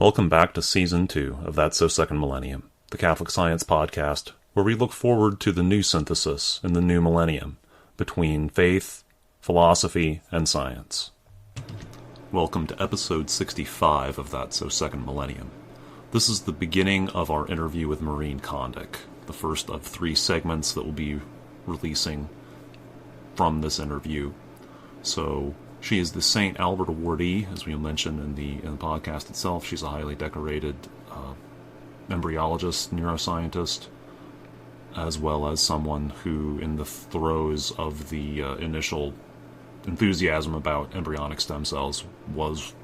Welcome back to Season 2 of That's So Second Millennium, the Catholic Science podcast, where we look forward to the new synthesis in the new millennium between faith, philosophy, and science. Welcome to episode 65 of That's So Second Millennium. This is the beginning of our interview with Maureen Condic, the first of 3 segments that we'll be releasing from this interview. So, she is the St. Albert awardee, as we mentioned in the podcast itself. She's a highly decorated embryologist, neuroscientist, as well as someone who, in the throes of the initial enthusiasm about embryonic stem cells, was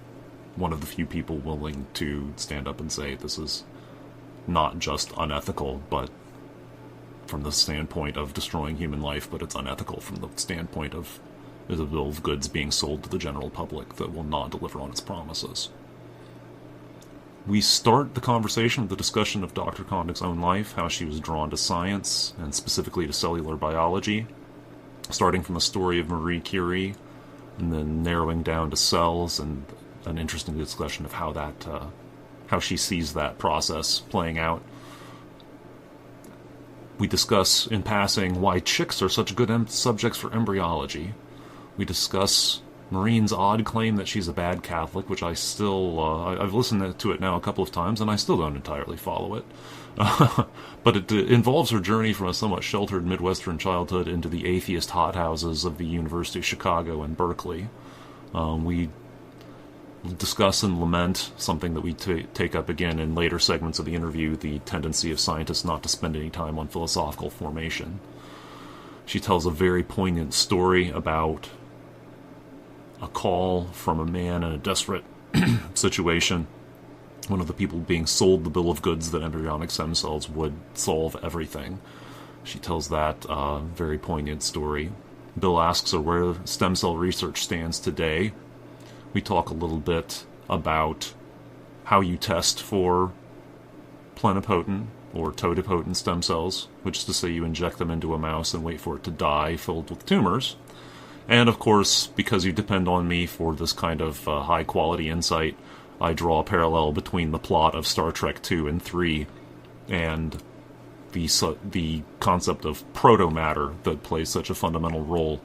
one of the few people willing to stand up and say this is not just unethical, but from the standpoint of destroying human life, but it's unethical from the standpoint of is a bill of goods being sold to the general public that will not deliver on its promises. We start the conversation with the discussion of Dr. Condic's own life, how she was drawn to science, and specifically to cellular biology, starting from the story of Marie Curie, and then narrowing down to cells, and an interesting discussion of how she sees that process playing out. We discuss, in passing, why chicks are such good subjects for embryology. We discuss Maureen's odd claim that she's a bad Catholic, which I still, I've listened to it now a couple of times, and I still don't entirely follow it. But it involves her journey from a somewhat sheltered Midwestern childhood into the atheist hothouses of the University of Chicago and Berkeley. We discuss and lament something that we take up again in later segments of the interview, the tendency of scientists not to spend any time on philosophical formation. She tells a very poignant story about a call from a man in a desperate situation, one of the people being sold the bill of goods that embryonic stem cells would solve everything. She tells that very poignant story. Bill asks her where stem cell research stands today. We talk a little bit about how you test for plenipotent or totipotent stem cells, which is to say you inject them into a mouse and wait for it to die filled with tumors. And of course, because you depend on me for this kind of high-quality insight, I draw a parallel between the plot of Star Trek 2 and 3 and the concept of proto-matter that plays such a fundamental role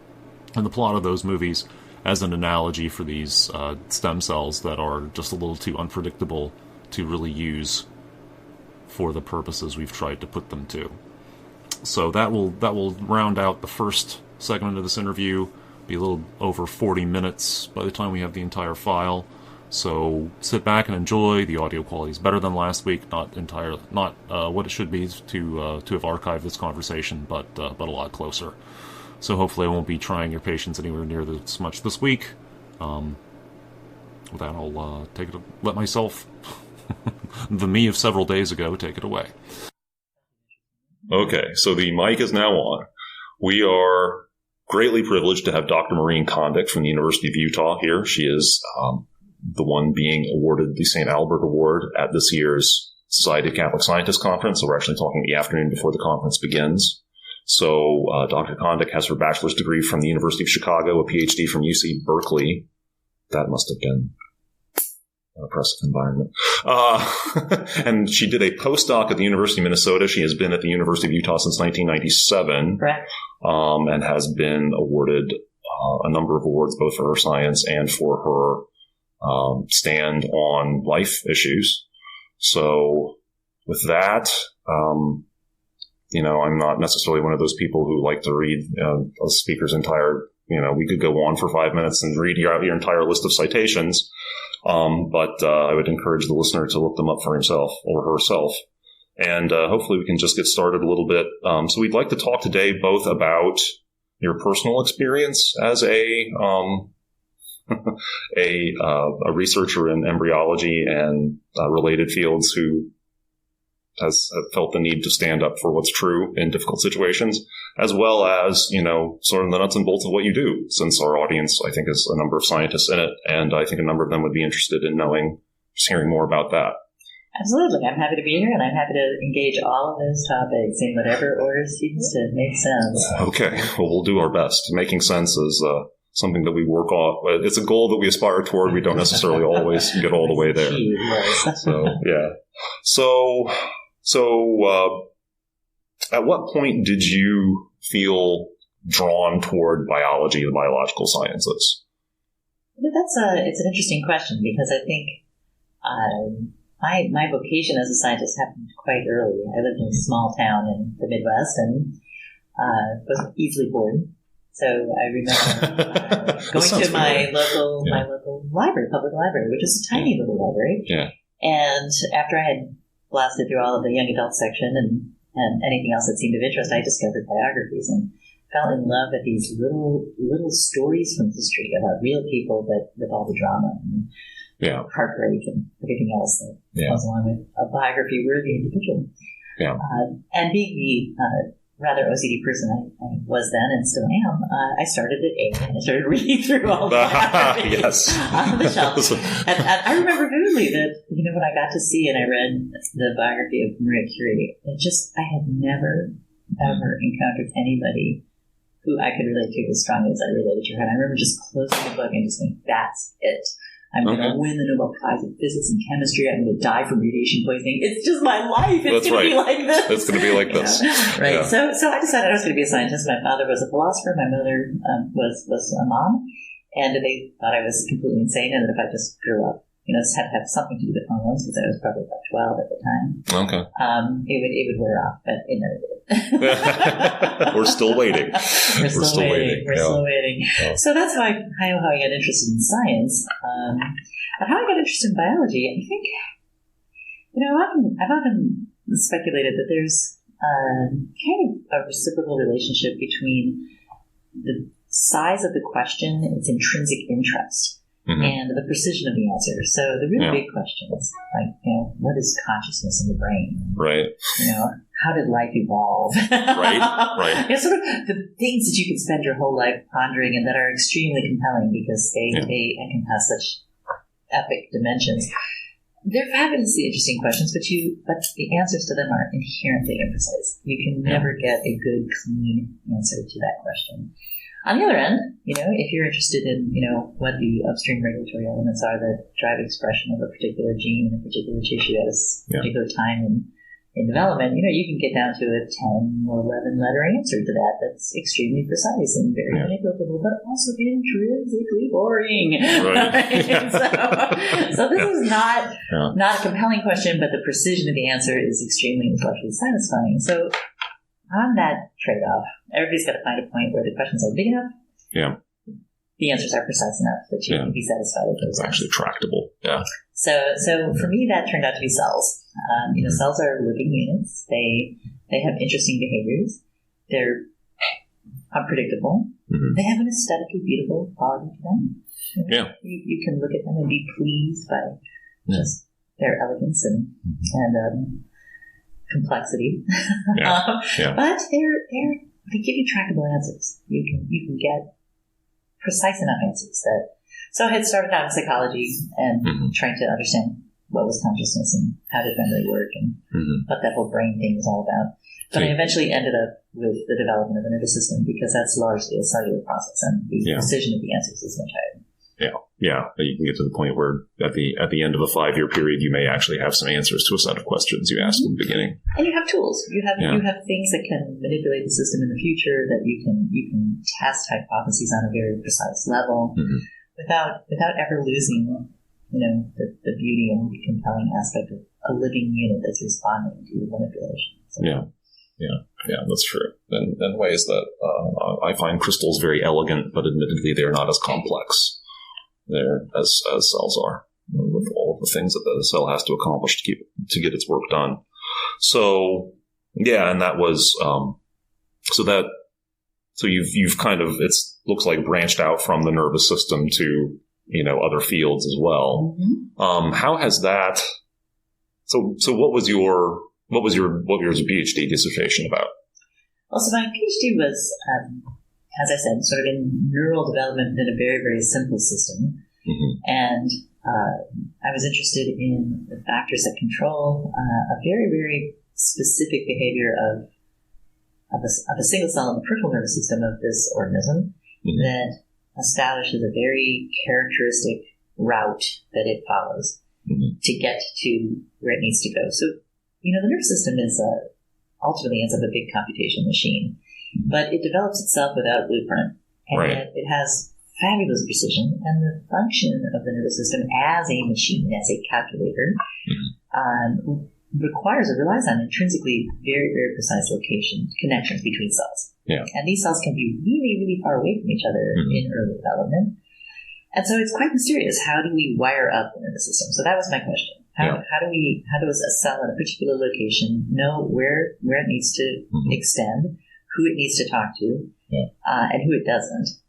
in the plot of those movies as an analogy for these stem cells that are just a little too unpredictable to really use for the purposes we've tried to put them to. So that will round out the first segment of this interview. Be a little over 40 minutes by the time we have the entire file. So sit back and enjoy. The audio quality is better than last week. Not what it should be to have archived this conversation, but a lot closer. So hopefully I won't be trying your patience anywhere near this much this week. With that, I'll let myself, the me of several days ago, take it away. Okay, so the mic is now on. We are greatly privileged to have Dr. Maureen Condic from the University of Utah here. She is the one being awarded the St. Albert Award at this year's Society of Catholic Scientists Conference. So we're actually talking the afternoon before the conference begins. So Dr. Condic has her bachelor's degree from the University of Chicago, a PhD from UC Berkeley. That must have been an oppressive environment. And she did a postdoc at the University of Minnesota. She has been at the University of Utah since 1997. Correct. And has been awarded a number of awards, both for her science and for her stand on life issues. So with that, I'm not necessarily one of those people who like to read a speaker's entire, we could go on for 5 minutes and read your entire list of citations. But I would encourage the listener to look them up for himself or herself. And hopefully we can just get started a little bit. So we'd like to talk today both about your personal experience as a researcher in embryology and related fields who has felt the need to stand up for what's true in difficult situations, as well as, sort of the nuts and bolts of what you do, since our audience, I think, is a number of scientists in it, and I think a number of them would be interested in just hearing more about that. Absolutely. I'm happy to be here, and I'm happy to engage all of those topics in whatever order seems to make sense. Okay. Well, we'll do our best. Making sense is something that we work on. It's a goal that we aspire toward. We don't necessarily always get all the way there. So, yeah. So, at what point did you feel drawn toward biology and biological sciences? It's an interesting question, because I think my vocation as a scientist happened quite early. I lived in a small town in the Midwest and was easily bored. So I remember going to my local library, public library, which is a tiny little library. Yeah. And after I had blasted through all of the young adult section and anything else that seemed of interest, I discovered biographies and fell in love with these little stories from history about real people, but with all the drama and heartbreak and everything else that goes along with a biography-worthy individual. Yeah. And being the rather OCD person I was then and still am, I started at 8 and I started reading through all the biographies on the shelf. And I remember vividly that, when I got to see and I read the biography of Marie Curie, I had never, ever encountered anybody who I could relate to as strongly as I related to her. And I remember just closing the book and just going, that's it. I'm going to win the Nobel Prize in Physics and Chemistry. I'm going to die from radiation poisoning. It's just my life. It's going to be like this. It's going to be like this. Right. Yeah. So I decided I was going to be a scientist. My father was a philosopher. My mother was a mom. And they thought I was completely insane and that if I just grew up, this had to have something to do with hormones, because I was probably about 12 at the time. Okay. It would wear off, but it never did. We're still waiting. We're still waiting. We're still waiting. Yeah. So that's how I got interested in science. But how I got interested in biology, I think, I've often speculated that there's kind of a reciprocal relationship between the size of the question, its intrinsic interest, and the precision of the answer. So the really big questions, like, what is consciousness in the brain? Right. How did life evolve? Right. Sort of the things that you can spend your whole life pondering and that are extremely compelling because they encompass such epic dimensions. They're fabulously interesting questions, but the answers to them are inherently imprecise. You can never get a good, clean answer to that question. On the other end, if you're interested in, what the upstream regulatory elements are that drive expression of a particular gene in a particular tissue at a particular time in development, you can get down to a 10 or 11 letter answer to that that's extremely precise and very manipulable, but also intrinsically boring. Right. So this is not a compelling question, but the precision of the answer is extremely intellectually satisfying. So on that trade-off, everybody's got to find a point where the questions are big enough. Yeah. The answers are precise enough that you can be satisfied with those. It's actually tractable. Yeah. So for me, that turned out to be cells. Cells are living units. They have interesting behaviors. They're unpredictable. Mm-hmm. They have an aesthetically beautiful quality to them. You can look at them and be pleased by just their elegance and complexity. But they give you tractable answers. You can get precise enough answers that. So I had started out in psychology and trying to understand what was consciousness and how did memory work and what that whole brain thing was all about. But I eventually ended up with the development of the nervous system because that's largely a cellular process and the precision of the answers is much higher. Yeah. You can get to the point where at the end of a 5-year period, you may actually have some answers to a set of questions you asked in the beginning. And you have tools. You have things that can manipulate the system in the future, that you can test hypotheses on a very precise level without ever losing, the beauty and the compelling aspect of a living unit that's responding to your manipulation. So. Yeah, that's true. In ways that I find crystals very elegant, but admittedly they're not as complex. There as cells are, with all of the things that the cell has to accomplish to get its work done. So and that was so you've kind of looks like branched out from the nervous system to other fields as well. How has that? So what was your PhD dissertation about? Well, so my PhD was, as I said, sort of in neural development in a very, very simple system. And I was interested in the factors that control a very, very specific behavior of a single cell in the peripheral nervous system of this organism that establishes a very characteristic route that it follows to get to where it needs to go. So, the nervous system is ultimately ends up a big computational machine, but it develops itself without a blueprint, and it has fabulous precision, and the function of the nervous system as a machine, as a calculator, relies on intrinsically very, very precise connections between cells. Yeah. And these cells can be really, really far away from each other in early development. And so it's quite mysterious. How do we wire up the nervous system? So that was my question. How does a cell at a particular location know where it needs to extend, who it needs to talk to, and who it doesn't?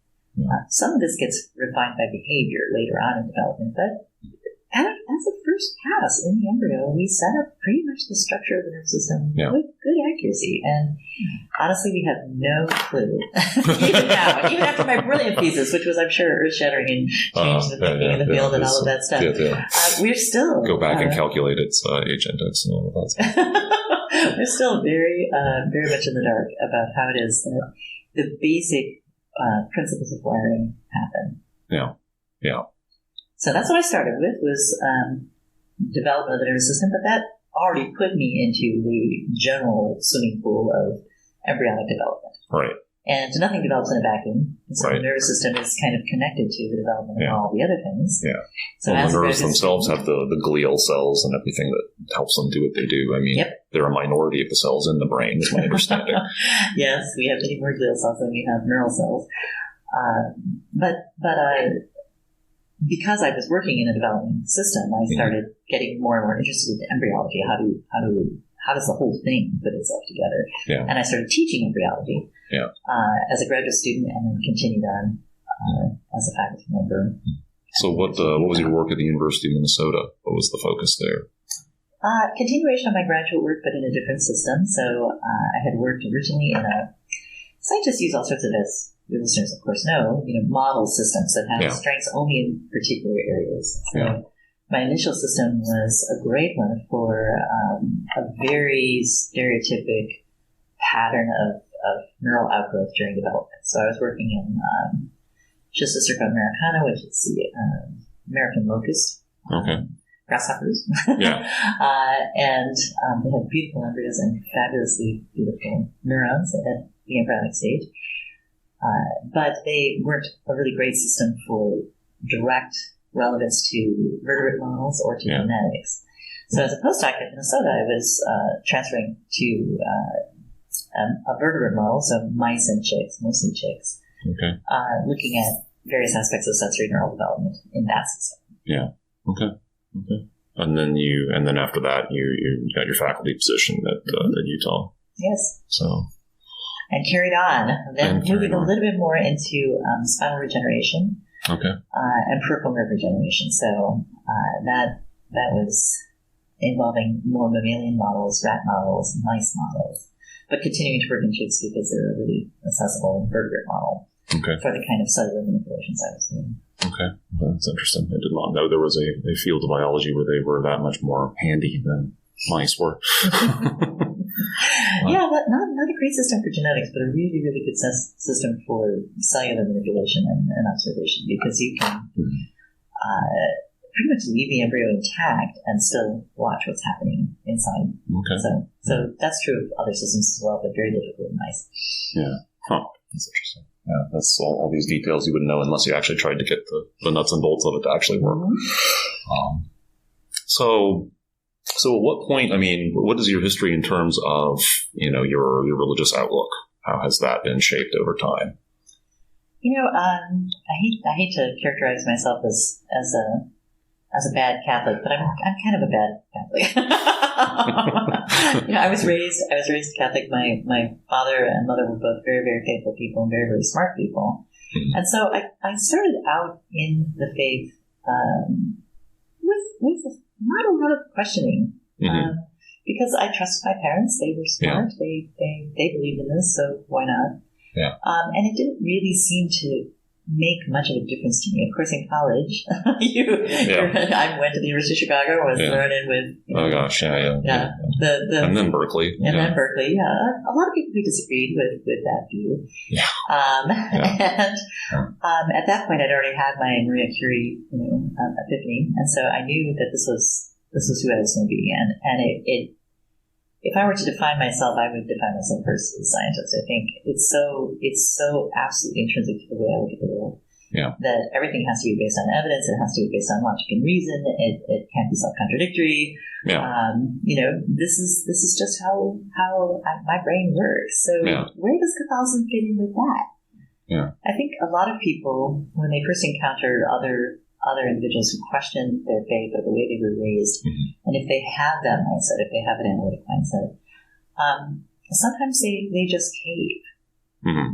Some of this gets refined by behavior later on in development, but as a first pass in the embryo, we set up pretty much the structure of the nervous system with good accuracy. And honestly, we have no clue. Even now, even after my brilliant thesis, which was, I'm sure, earth-shattering and changed the thinking in the field and all of that stuff, we're still... Go back and calculate its age index and all of that. We're still very, very much in the dark about how it is that the basic principles of wiring happen. Yeah. So that's what I started with, was development of the nervous system, but that already put me into the general swimming pool of embryonic development. Right. And nothing develops in a vacuum. So the nervous system is kind of connected to the development of all the other things. Yeah. So the nerves themselves have the glial cells and everything that helps them do what they do. I mean, they're a minority of the cells in the brain, is my understanding. Yes, we have many more glial cells than we have neural cells. But because I was working in a development system, I started getting more and more interested in embryology. How does the whole thing put itself together? Yeah. And I started teaching embryology as a graduate student, and then continued on as a faculty member. So what was your work at the University of Minnesota? What was the focus there? Continuation of my graduate work, but in a different system. So I had worked originally in scientists use all sorts of, as your listeners of course know, model systems that have strengths only in particular areas. So my initial system was a great one for a very stereotypic pattern of neural outgrowth during development. So I was working in Schistocerca americana, which is the American locust. Grasshoppers. And they have beautiful embryos and fabulously beautiful neurons at the embryonic stage. But they weren't a really great system for direct relevance to vertebrate models or to genetics. So as a postdoc at Minnesota, I was transferring to a vertebrate model, so mice and chicks, mostly chicks, looking at various aspects of sensory neural development in that system. Yeah. Okay. And then after that, you got your faculty position at Utah. Yes. So. And carried on. Then moving a little bit more into spinal regeneration. And peripheral nerve regeneration. So that was involving more mammalian models, rat models, mice models, but continuing to work in chicks because they're a really accessible vertebrate model for the kind of cellular manipulations I was doing. Okay, well, that's interesting. I did not know there was a field of biology where they were that much more handy than mice were. Not a great system for genetics, but a really, really good system for cellular manipulation and observation, because you can pretty much leave the embryo intact and still watch what's happening inside. So that's true of other systems as well, but very difficult in mice. Yeah. That's interesting. Yeah, that's all these details you wouldn't know unless you actually tried to get the nuts and bolts of it to actually work. So at what point, what is your history in terms of, your religious outlook? How has that been shaped over time? I hate to characterize myself as a bad Catholic, but I'm kind of a bad Catholic. I was raised Catholic. My father and mother were both very, very faithful people and very, very smart people. And so I started out in the faith with not a lot of questioning, because I trusted my parents. They were smart. They believed in this, so why not? And it didn't really seem to make much of a difference to me. Of course, in college, I went to the University of Chicago, was learning with. Oh gosh, yeah. And then Berkeley. Then Berkeley, a lot of people who disagreed with that view. Yeah. And at that point, I'd already had my Maria Curie, epiphany, and so I knew that this was who I was going to be, and it. If I were to define myself, I would define myself first as a scientist. I think it's so absolutely intrinsic to the way I look at the world. Yeah. That everything has to be based on evidence. It has to be based on logic and reason. It can't be self-contradictory. Yeah. This is just how my brain works. So where does Catholicism fit in with that? Yeah. I think a lot of people, when they first encounter other individuals who question their faith or the way they were raised, and if they have that mindset, if they have an analytic mindset, sometimes they just cave.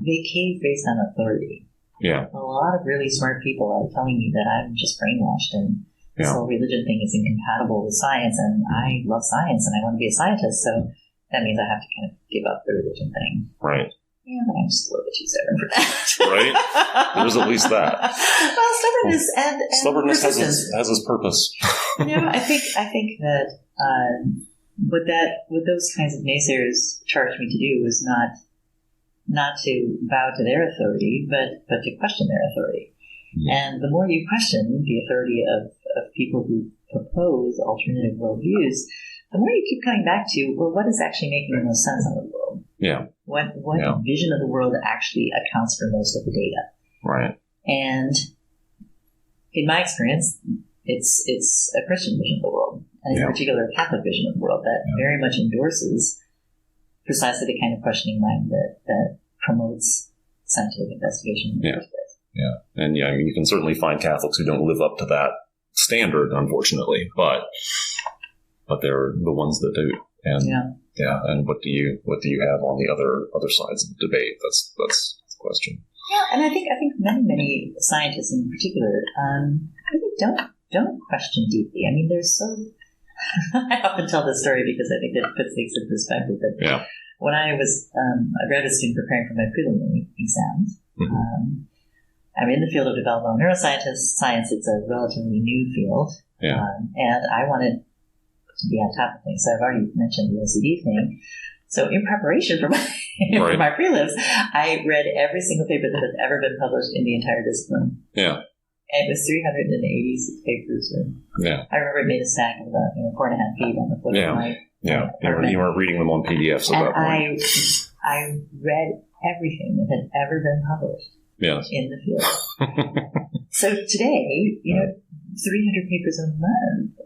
They cave based on authority. Yeah. A lot of really smart people are telling me that I'm just brainwashed and this whole religion thing is incompatible with science, and I love science and I want to be a scientist, so that means I have to kind of give up the religion thing. Right. Yeah, but I'm just a little bit too stubborn for that. Right? There's at least that. Well, stubbornness and stubbornness persistence has its purpose. I think that what those kinds of naysayers charged me to do was not to bow to their authority, but to question their authority. And the more you question the authority of people who propose alternative worldviews, the more you keep coming back to, well, what is actually making the most sense of the world? Yeah. What vision of the world actually accounts for most of the data? Right. And in my experience, it's a Christian vision of the world, and in particular a Catholic vision of the world that very much endorses precisely the kind of questioning mind that promotes scientific investigation in the first place. Yeah. And you can certainly find Catholics who don't live up to that standard, unfortunately, but they're the ones that do. And and what do you have on the other sides of the debate? That's the question. Yeah, and I think many scientists in particular really don't question deeply. I mean, they're so. I often tell this story because I think it puts things in perspective. That when I was a graduate student preparing for my preliminary exams, I'm in the field of developmental neuroscience. It's a relatively new field, and I wanted to be on top of things. So I've already mentioned the OCD thing. So in preparation for my for my prelims, I read every single paper that had ever been published in the entire discipline. Yeah. And it was 386 papers. I remember it made a stack of about 4.5 feet on the foot of my You weren't reading them on PDFs at that point. I read everything that had ever been published in the field. So today, 300 papers a month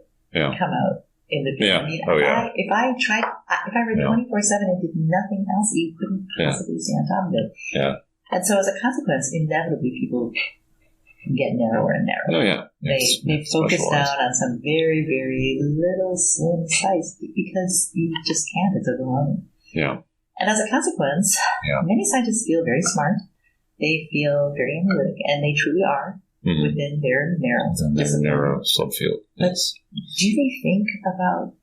come out in the field. I mean, if I read 24/7 and did nothing else, you couldn't possibly stay on top of it. Yeah. And so as a consequence, inevitably people get narrower and narrower. Oh, yeah. They focus down on some very, very little slim slice because you just can't. It's overwhelming. Yeah. And as a consequence, many scientists feel very smart. They feel very analytic, and they truly are within their narrow subfield. But do they think about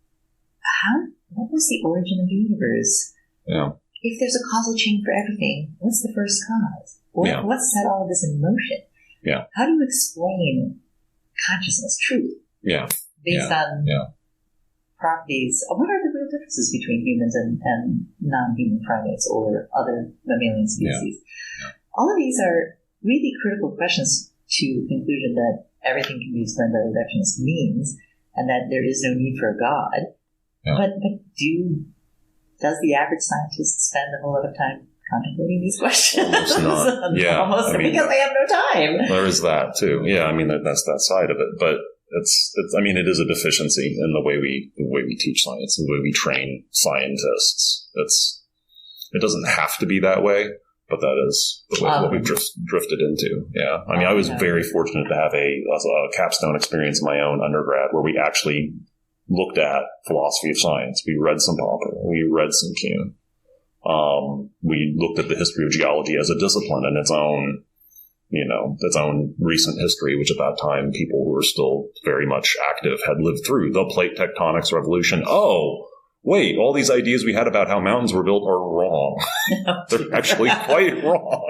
what was the origin of the universe? Yeah. If there's a causal chain for everything, what's the first cause? What set all of this in motion? Yeah. How do you explain consciousness, truth? Yeah. Based on properties. What are the real differences between humans and non-human primates or other mammalian species? Yeah. All of these are really critical questions to the conclusion that everything can be explained by reductionist means and that there is no need for a God. Yeah. But does the average scientist spend a whole lot of time contemplating these questions? Almost not. Because they have no time. There is that too. Yeah, I mean that's that side of it. But it's it is a deficiency in the way we teach science, the way we train scientists. It doesn't have to be that way, but that is what we've drifted into. Yeah. I mean, I was very fortunate to have a capstone experience in my own undergrad where we actually looked at philosophy of science. We read some Popper. We read some Kuhn. We looked at the history of geology as a discipline and its own recent history, which at that time people who were still very much active had lived through the plate tectonics revolution. Oh, wait, all these ideas we had about how mountains were built are wrong. They're actually quite wrong.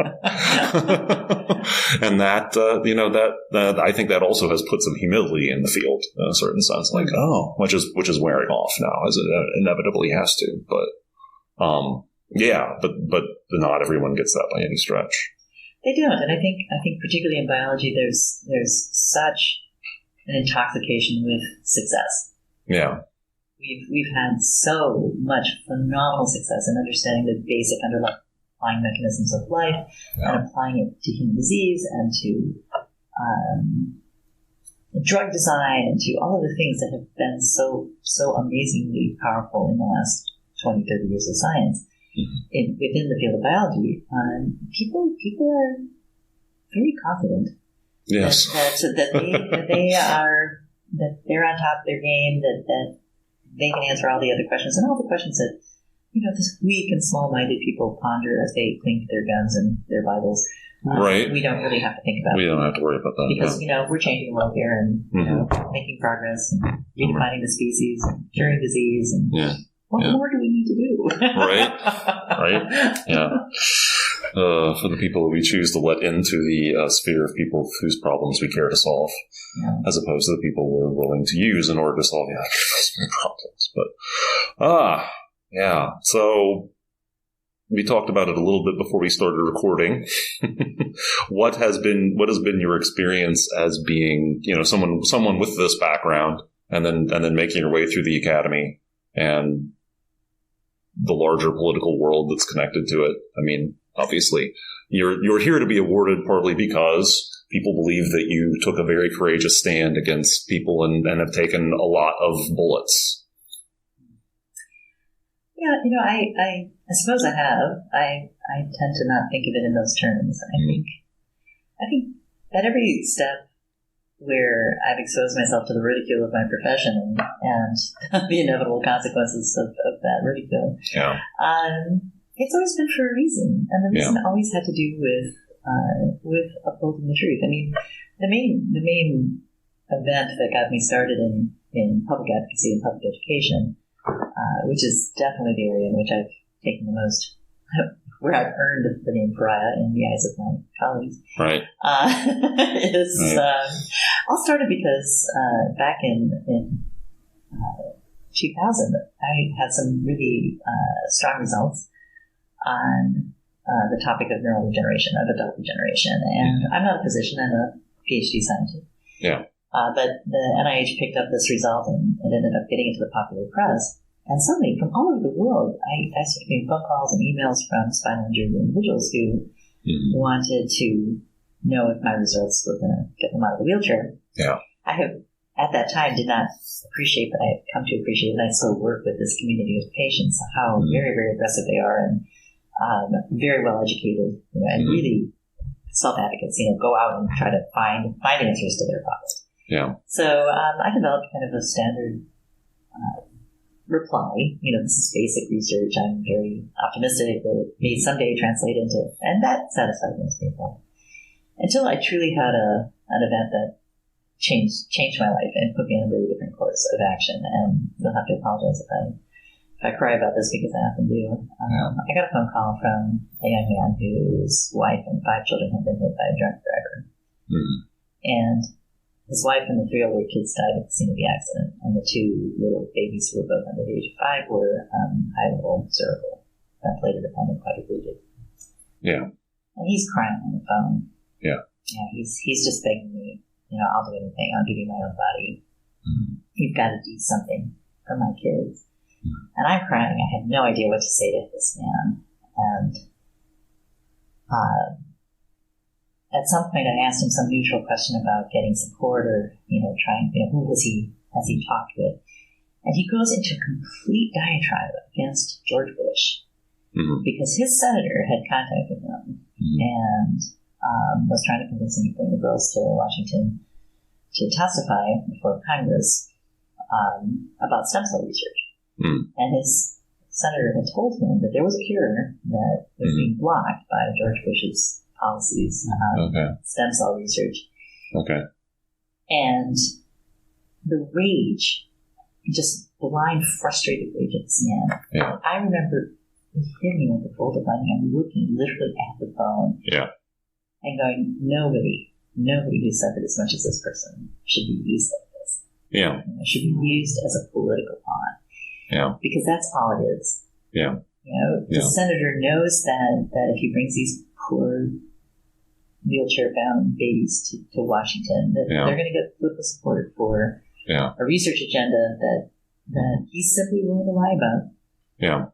And that, that I think that also has put some humility in the field in a certain sense, like, which is wearing off now, as it inevitably has to. But not everyone gets that by any stretch. They don't, and I think particularly in biology, there's such an intoxication with success. Yeah. We've had so much phenomenal success in understanding the basic underlying mechanisms of life and applying it to human disease and to drug design and to all of the things that have been so amazingly powerful in the last 20, 30 years of science. Mm-hmm. Within the field of biology, people are very confident. Yes. that they're on top of their game, that they can answer all the other questions and all the questions that, this weak and small-minded people ponder as they cling to their guns and their Bibles. Right. We don't really have to think about it. We don't have to worry about that. Because, we're changing the world here and, making progress and redefining the species and curing disease. And what more do we need to do? Right. Yeah. For the people that we choose to let into the sphere of people whose problems we care to solve, as opposed to the people we're willing to use in order to solve the actual problems. But, so we talked about it a little bit before we started recording. What has been your experience as being, someone with this background and then making your way through the academy and the larger political world that's connected to it? I mean, obviously, you're here to be awarded partly because people believe that you took a very courageous stand against people and have taken a lot of bullets. Yeah, I suppose I have. I tend to not think of it in those terms. I think at every step where I've exposed myself to the ridicule of my profession and the inevitable consequences of that ridicule, it's always been for a reason, and the reason always had to do with upholding the truth. I mean, the main event that got me started in public advocacy and public education, which is definitely the area in which I've taken the most, where I've earned the name pariah in the eyes of my colleagues. Right. All started because back in 2000, I had some really strong results on the topic of neural regeneration, of adult regeneration. And I'm not a physician, I'm a PhD scientist. Yeah. But the NIH picked up this result and it ended up getting into the popular press. And suddenly, from all over the world, I started getting phone calls and emails from spinal injured individuals who wanted to know if my results were going to get them out of the wheelchair. Yeah. I have, at that time, did not appreciate, but I've come to appreciate, and I still work with this community of patients, how very, very aggressive they are and very well educated, and really self-advocates, go out and try to find answers to their problems. Yeah. So I developed kind of a standard reply. This is basic research. I'm very optimistic that it may someday translate into, and that satisfied most people. Until I truly had an event that changed my life and put me on a very different course of action. And you'll have to apologize if I cry about this, because I often do. I got a phone call from a young man whose wife and 5 children had been hit by a drunk driver. And his wife and the 3 older kids died at the scene of the accident, and the 2 little babies, who were both under the age of 5, were high-level cerebral, ventilator-dependent quadriplegic. Yeah. And he's crying on the phone. Yeah. He's just begging me, I'll do anything. I'll give you my own body. You've got to do something for my kids. And I'm crying. I had no idea what to say to this man. And at some point, I asked him some neutral question about getting support or, trying, who has he talked with? And he goes into a complete diatribe against George Bush because his senator had contacted him and was trying to convince him to bring the girls to Washington to testify before Congress about stem cell research. And his senator had told him that there was a cure that was being blocked by George Bush's policies on stem cell research. Okay. And the rage just blind, frustrated rage at this man. Yeah. I remember hitting me with the fold of my hand, looking literally at the phone. Yeah. And going, nobody who suffered as much as this person should be used like this. Yeah. Should be used as a political pawn. Yeah. Because that's all it is. Yeah. The senator knows that if he brings these poor wheelchair-bound babies to Washington, that they're going to get political support for a research agenda that he's simply willing to lie about. Yeah.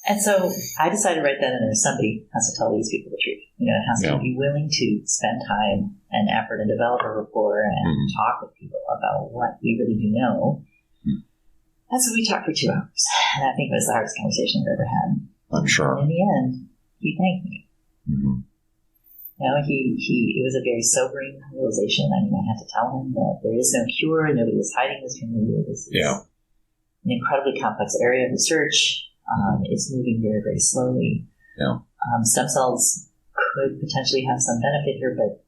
And so I decided right then and there, somebody has to tell these people the truth. Has to be willing to spend time and effort and develop a rapport and talk with people about what we really do know. And so we talked for 2 hours. And I think it was the hardest conversation I've ever had. I'm sure. And in the end, he thanked me. Mm-hmm. It was a very sobering realization. I had to tell him that there is no cure. Nobody is hiding this from you. This is an incredibly complex area of research. It's moving very, very slowly. Yeah. Stem cells could potentially have some benefit here, but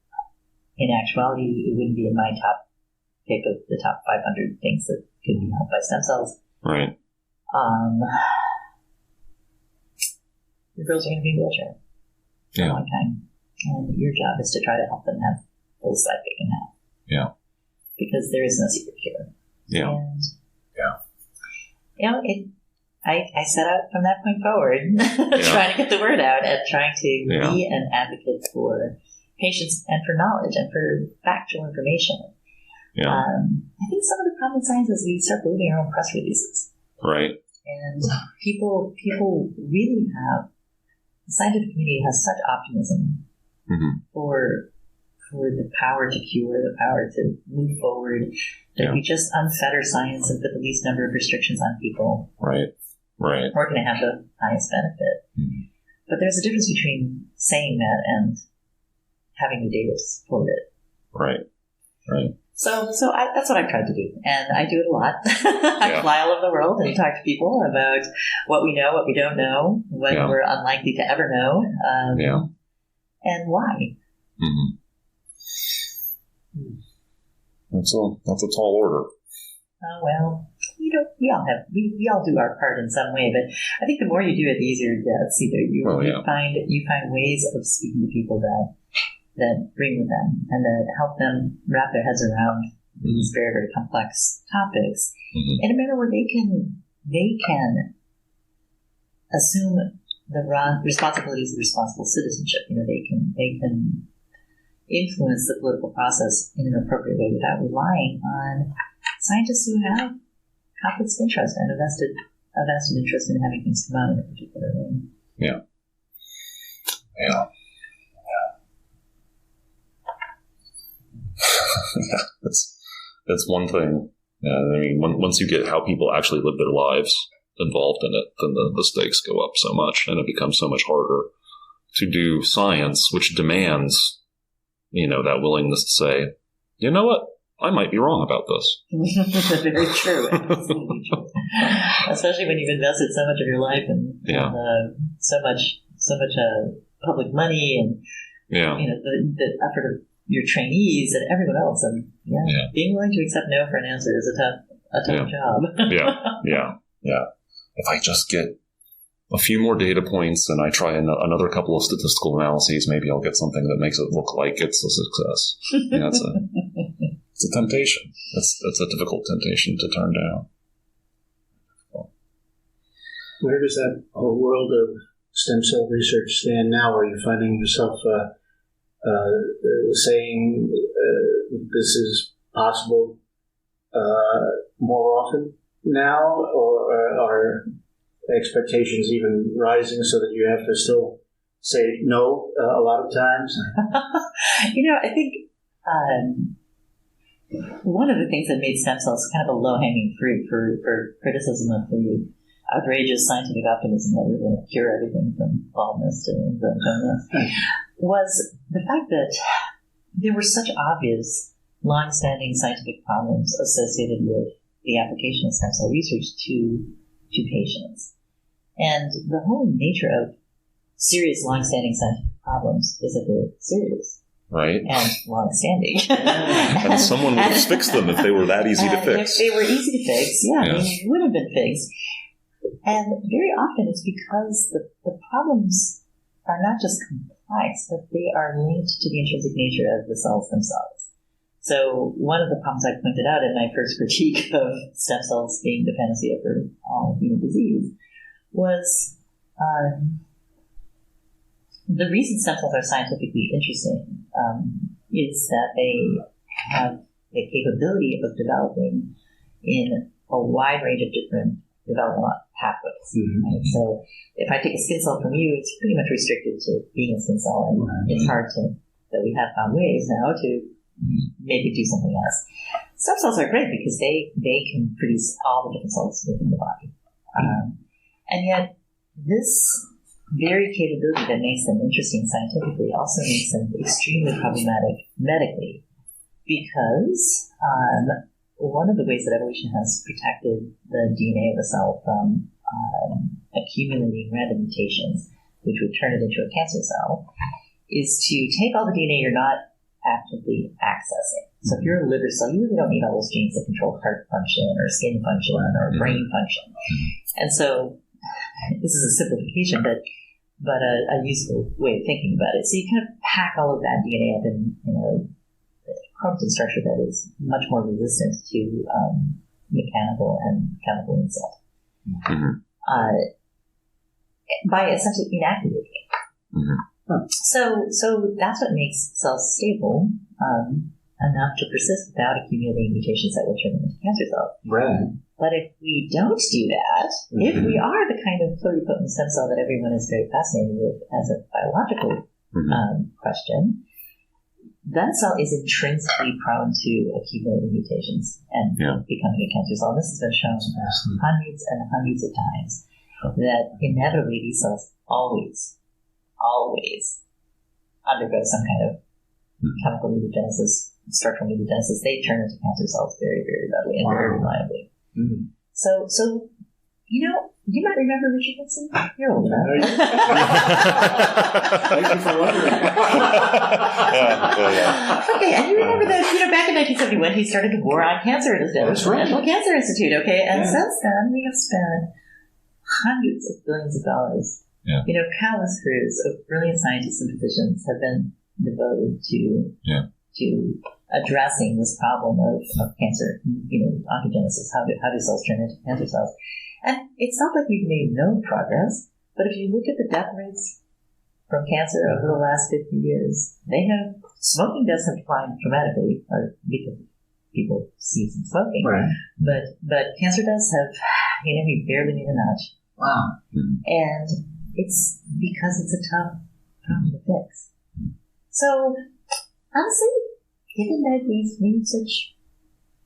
in actuality, it wouldn't be in my top pick of the top 500 things that could be helped by stem cells. Right. The girls are going to be in a wheelchair for a long time. And your job is to try to help them have the full life they can have. Yeah. Because there is no secret cure. Yeah. And, I set out from that point forward trying to get the word out and trying to be an advocate for patients and for knowledge and for factual information. Yeah. I think some of the problem in science is we start believing our own press releases. Right. And people really have, the scientific community has such optimism for the power to cure, the power to move forward, that if we just unfetter science and put the least number of restrictions on people, right, we're going to have the highest benefit. Mm-hmm. But there's a difference between saying that and having the data to support it. Right, right. So that's what I've tried to do, and I do it a lot. I fly all over the world and talk to people about what we know, what we don't know, what we're unlikely to ever know, and why. Mm-hmm. That's a tall order. Oh well, we all do our part in some way, but I think the more you do it, the easier it gets. You find ways of speaking to people that bring with them and that help them wrap their heads around these very, very complex topics in a manner where they can assume the responsibilities of responsible citizenship. They can influence the political process in an appropriate way without relying on scientists who have conflicts of interest and a vested interest in having things come out in a particular way. Yeah. Yeah. That's one thing. Once you get how people actually live their lives involved in it, then the stakes go up so much, and it becomes so much harder to do science, which demands, that willingness to say, you know what, I might be wrong about this. Very true. Absolutely true. Especially when you've invested so much of your life and so much public money and the effort of your trainees and everyone else, and being willing to accept no for an answer is a tough job. Yeah. If I just get a few more data points and I try another couple of statistical analyses, maybe I'll get something that makes it look like it's a success. It's a temptation. It's a difficult temptation to turn down. Where does that whole world of stem cell research stand now? Are you finding yourself saying this is possible more often now, or are expectations even rising so that you have to still say no a lot of times? I think one of the things that made stem cells kind of a low-hanging fruit for criticism of the outrageous scientific optimism that we were going to cure everything from baldness to infantility was the fact that there were such obvious, long-standing scientific problems associated with the application of stem cell research to patients. And the whole nature of serious, long-standing scientific problems is that they're serious. Right. And long-standing. And someone would have fixed them if they were that easy to fix. If they were easy to fix, they would have been fixed. And very often it's because the problems are not just complex, but they are linked to the intrinsic nature of the cells themselves. So one of the problems I pointed out in my first critique of stem cells being the panacea for all human disease was the reason stem cells are scientifically interesting is that they have the capability of developing in a wide range of different developmental pathways. Right? So if I take a skin cell from you, it's pretty much restricted to being a skin cell, and it's hard that we have found ways now to make it do something else. Stem cells are great because they can produce all the different cells within the body. And yet, this very capability that makes them interesting scientifically also makes them extremely problematic medically, because one of the ways that evolution has protected the DNA of a cell from accumulating random mutations, which would turn it into a cancer cell, is to take all the DNA you're not actively accessing. So if you're a liver cell, you really don't need all those genes that control heart function or skin function or brain function. And so this is a simplification, but a useful way of thinking about it. So you kind of pack all of that DNA up in a chromatin structure that is much more resistant to mechanical and chemical insult by essentially inactivating it. So that's what makes cells stable enough to persist without accumulating mutations that will turn them into cancer cells. Right. But if we don't do that, if we are the kind of pluripotent stem cell that everyone is very fascinated with as a biological question, that cell is intrinsically prone to accumulating mutations and becoming a cancer cell. And this has been shown hundreds and hundreds of times that inevitably these cells always undergo some kind of chemical mutagenesis, structural mutagenesis. They turn into cancer cells very, very readily and very reliably. So you might remember Richard Nixon. You're old enough. Thank you for wondering. Okay, and you remember that, back in 1971, he started the war on cancer at his That's right. National Cancer Institute, okay? And since then, we have spent hundreds of billions of dollars. Countless crews of brilliant scientists and physicians have been devoted to addressing this problem of cancer, oncogenesis, how do cells turn into cancer cells. And it's not like we've made no progress, but if you look at the death rates from cancer over the last 50 years, smoking deaths have declined dramatically, or because people cease smoking. Right. But cancer deaths have, we barely made a notch. Wow. And it's because it's a tough problem to fix. So, honestly, given that we've made such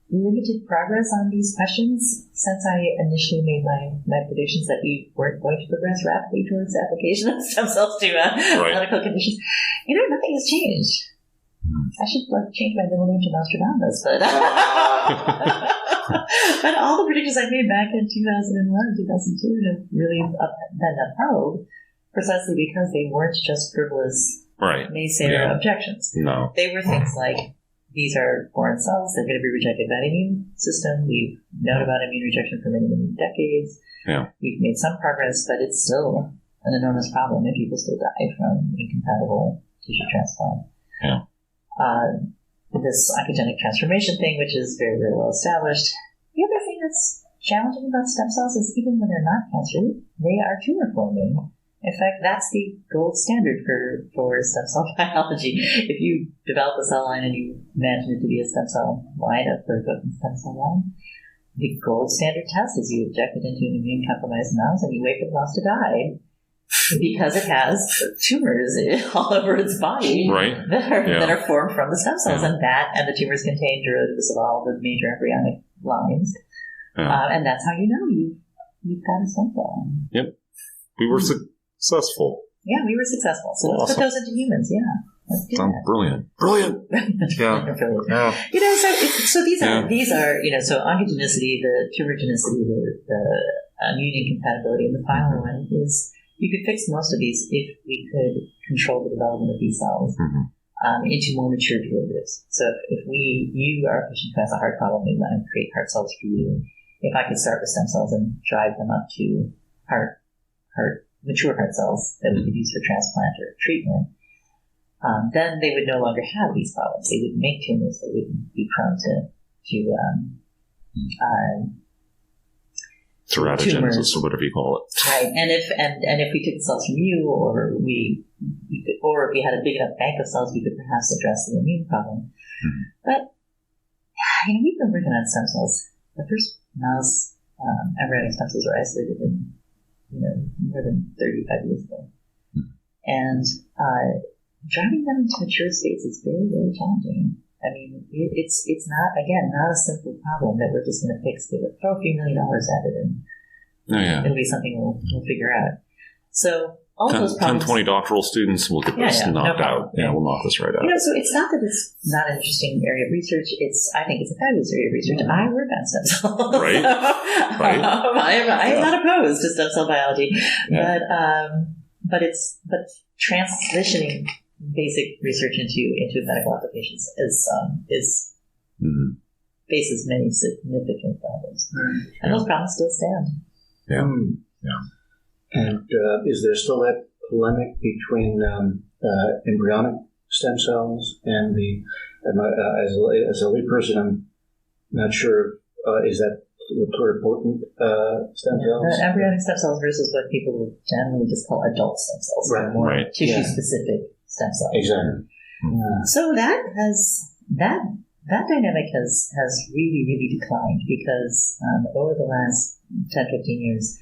limited progress on these questions since I initially made my predictions that we weren't going to progress rapidly towards the application of stem cells to medical conditions, nothing has changed. I should change my middle name to Nostradamus, but all the predictions I made back in 2001, 2002 have really been upheld precisely because they weren't just frivolous naysayer objections. No. They were things like, these are foreign cells, they're going to be rejected by the immune system. We've known about immune rejection for many, many decades. Yeah. We've made some progress, but it's still an enormous problem, and people still die from incompatible tissue transplant. Yeah. This oncogenic transformation thing, which is very, very well established. The other thing that's challenging about stem cells is even when they're not cancer, they are tumor forming. In fact, that's the gold standard for stem cell biology. If you develop a cell line and you imagine it to be a stem cell line, a pluripotent stem cell line, the gold standard test is you inject it into an immune-compromised mouse and you wait for the mouse to die because it has tumors all over its body that are formed from the stem cells, and the tumors contain derivatives of all the major embryonic lines, and that's how you know you've got a stem cell. Yep, we were successful. Yeah, we were successful. So let's put those into humans. Yeah, let's do that. Brilliant. Yeah. So these are so oncogenicity, the tumorigenicity, the immune incompatibility, and the final one is you could fix most of these if we could control the development of these cells. into more mature derivatives. So if you are a patient who has a heart problem, we want to create heart cells for you. If I could start with stem cells and drive them up to mature heart cells that we could use for transplant or treatment, then they would no longer have these problems. They wouldn't make tumors. They wouldn't be prone to teratogenesis, or whatever you call it. Right, and if we took the cells from you, or if we had a big enough bank of cells, we could perhaps address the immune problem. Mm-hmm. But we've been working on stem cells. The first mouse embryonic stem cells were isolated in more than 35 years ago, and driving them into mature states is very, very challenging. I mean, it's not a simple problem that we're just going to fix. Throw a few $1 million at it, and it'll be something we'll figure out. So all those problems, 10, 20 doctoral students will get this knocked out. Yeah, we'll knock this right out. So it's not that it's not an interesting area of research. I think it's a fabulous area of research. I work on stem cells. Right. Right. I am not opposed to stem cell biology, but transitioning basic research into medical applications faces many significant problems, and those problems still stand. Yeah, yeah. And is there still that polemic between embryonic stem cells and as a layperson, I'm not sure, is that the pluripotent stem cells? Embryonic stem cells versus what people would generally just call adult stem cells, more tissue-specific stem cells. Exactly. So that dynamic has really, really declined because over the last 10, 15 years,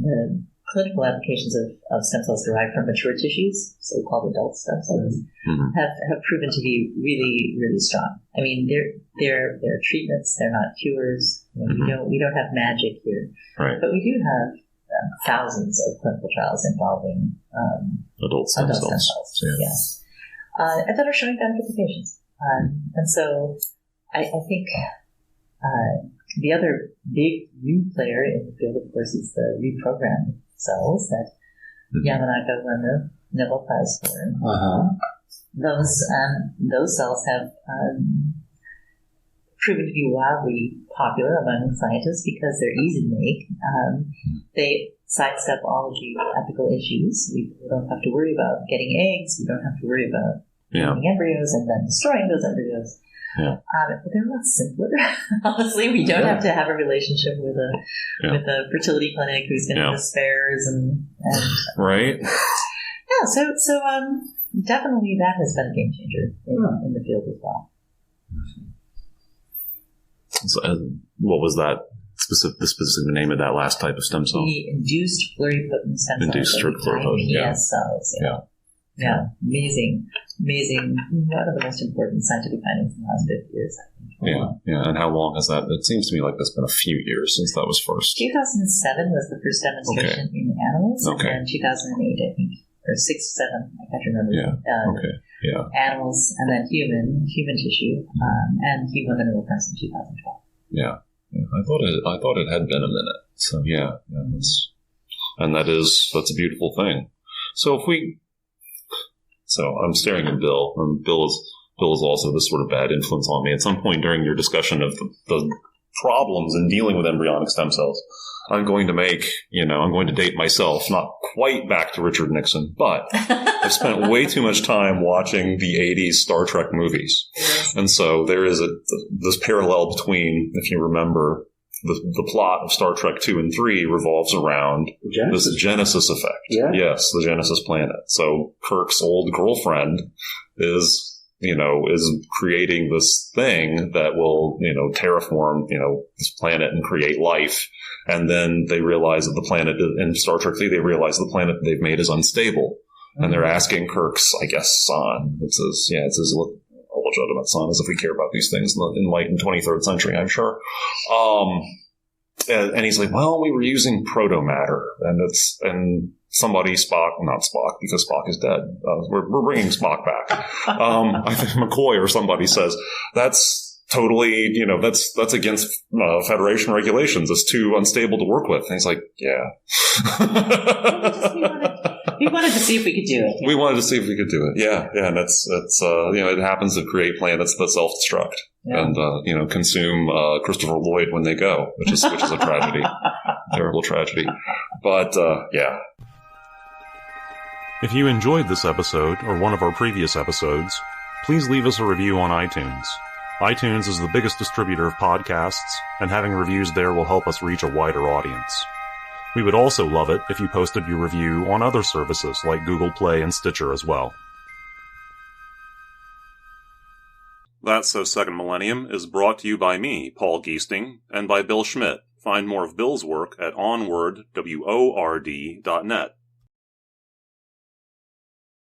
the clinical applications of stem cells derived from mature tissues, so-called adult stem cells, have proven to be really, really strong. I mean, they're treatments; they're not cures. We don't have magic here, but we do have thousands of clinical trials involving adult stem cells. Yes, and that are showing benefit to patients. And so, I think. The other big new player in the field, of course, is the reprogrammed cells that Yamanaka won the Nobel Prize for. Those cells have proven to be wildly popular among scientists because they're easy to make. They sidestep all of the ethical issues. We don't have to worry about getting eggs. We don't have to worry about making embryos and then destroying those embryos. Yeah. But they're a lot simpler. Honestly, we don't have to have a relationship with a fertility clinic who's going to give us spares and right. Yeah, so definitely that has been a game changer in the field as well. So, what was that the specific name of that last type of stem cell? The induced pluripotent stem cells. Induced pluripotent cells. Yeah, amazing. One of the most important scientific findings in the last 50 years, I think. Yeah. And how long has that? It seems to me like it's been a few years since that was first. 2007 was the first demonstration in animals, and then 2008, I think, or 6 or 7, I can't remember. Animals, and then human tissue, and he won the Nobel Prize in 2012. Yeah. I thought it had been a minute. So that's a beautiful thing. So I'm staring at Bill, and Bill is also this sort of bad influence on me. At some point during your discussion of the problems in dealing with embryonic stem cells, I'm going to date myself, not quite back to Richard Nixon, but I've spent way too much time watching the 80s Star Trek movies. And so there is this parallel between, if you remember, the plot of Star Trek 2 and 3 revolves around this Genesis effect. Yeah. Yes, the Genesis planet. So Kirk's old girlfriend is creating this thing that will, terraform, this planet and create life. And then they realize that the planet, in Star Trek 3, they realize the planet they've made is unstable. Mm-hmm. And they're asking Kirk's, I guess, son. It says legitimate son, as if we care about these things in the enlightened 23rd century, I'm sure. And he's like, well, we were using proto-matter, and somebody, not Spock, because Spock is dead. We're bringing Spock back. I think McCoy or somebody says that's totally, that's against Federation regulations. It's too unstable to work with. And he's like, yeah. We wanted to see if we could do it. We wanted to see if we could do it. Yeah. And that's it happens to create planets that self-destruct and consume Christopher Lloyd when they go, which is a tragedy, terrible tragedy. But yeah. If you enjoyed this episode or one of our previous episodes, please leave us a review on iTunes. iTunes is the biggest distributor of podcasts, and having reviews there will help us reach a wider audience. We would also love it if you posted your review on other services like Google Play and Stitcher as well. That's So Second Millennium is brought to you by me, Paul Giesting, and by Bill Schmidt. Find more of Bill's work at onward.net.